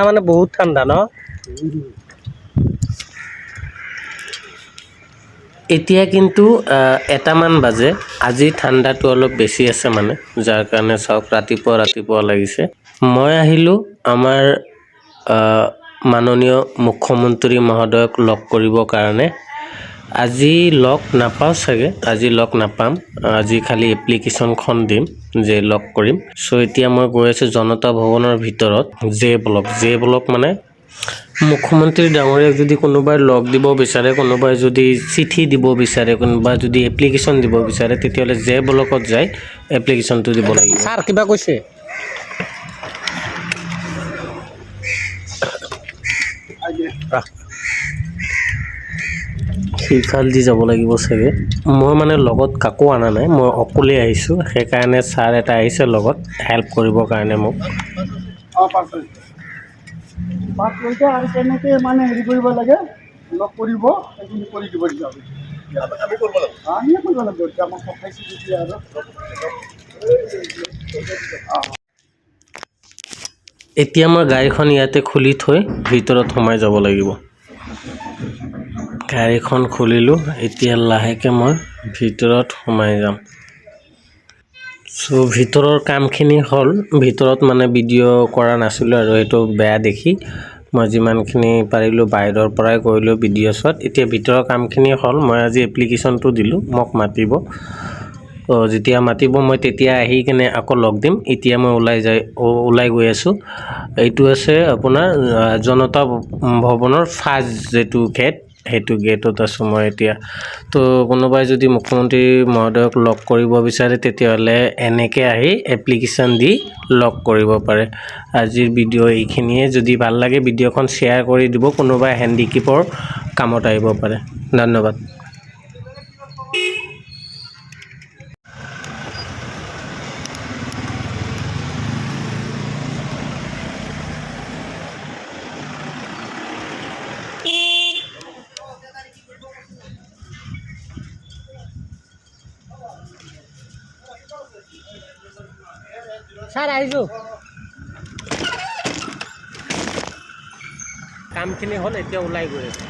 মানে বহুত ঠাণ্ডা ন এতিয়া কিন্তু এটামান বাজে আজি ঠাণ্ডাটো অলপ বেছি আছে মানে যাৰ কাৰণে চাওক ৰাতিপুৱা লাগিছে মই আহিলোঁ আমাৰ মাননীয় মুখ্যমন্ত্ৰী মহোদয়ক লগ কৰিবৰ কাৰণে আজি লগ নাপাওঁ চাগে আজি লগ নাপাম আজি খালি এপ্লিকেশ্যনখন দিম যে লগ কৰিম সো এতিয়া মই গৈ আছোঁ জনতা ভৱনৰ ভিতৰত জে ব্লক মানে মুখ্যমন্ত্ৰী ডাঙৰীয়াক যদি কোনোবাই লগ দিব বিচাৰে কোনোবাই যদি চিঠি দিব বিচাৰে কোনোবাই যদি এপ্লিকেশ্যন দিব বিচাৰে তেতিয়াহ'লে জে ব্লকত যায় এপ্লিকেশ্যনটো দিব লাগিব স্যাৰ কিবা কৈছে সিফালদি যাব লাগিব চাগে মই মানে লগত কাকো আনা নাই মই অকলে আহিছোঁ সেইকাৰণে ছাৰ এটা আহিছে লগত হেল্প কৰিবৰ কাৰণে মোক পাঁচলৈকে আৰু কেনেকৈ মানে হেৰি কৰিব লাগে লগ কৰিব সেইখিনি কৰি দিব দিয়ক আমিয়ে কৰিব লাগিব এতিয়া আমাক পঠাইছোঁ যেতিয়া আৰু এতিয়া মই গাড়ীখন ইয়াতে খুলি থৈ ভিতৰত সোমাই যাব লাগিব গাড়ীখন খুলিলোঁ এতিয়া লাহেকৈ মই ভিতৰত সোমাই যাম সো ভিতৰৰ কামখিনি হ'ল ভিতৰত মানে ভিডিঅ' কৰা নাছিলোঁ আৰু সেইটো বেয়া দেখি মই যিমানখিনি পাৰিলোঁ বাহিৰৰ পৰাই কৰিলোঁ ভিডিঅ' শ্বট এতিয়া ভিতৰৰ কামখিনি হ'ল মই আজি এপ্লিকেশ্যনটো দিলোঁ মোক মাতিব যেতিয়া মাতিব মই তেতিয়া আহি কিনে আকৌ লগ দিম এতিয়া মই ওলাই গৈ আছোঁ এইটো আছে আপোনাৰ জনতা ভৱনৰ ফাৰ্ষ্ট যেটো গেট সেইটো গেটত আছোঁ মই এতিয়া তো কোনোবাই যদি মুখ্যমন্ত্ৰী মহোদয়ক লগ কৰিব বিচাৰে তেতিয়াহ'লে এনেকৈ আহি এপ্লিকেশ্যন দি লগ কৰিব পাৰে আজিৰ ভিডিঅ' এইখিনিয়ে যদি ভাল লাগে ভিডিঅ'খন শ্বেয়াৰ কৰি দিব কোনোবাই হেণ্ডিকেপৰ কামত আহিব পাৰে ধন্যবাদ স্যাৰ আহিছোঁ কামখিনি হ'ল এতিয়া ওলাই গৈ আছোঁ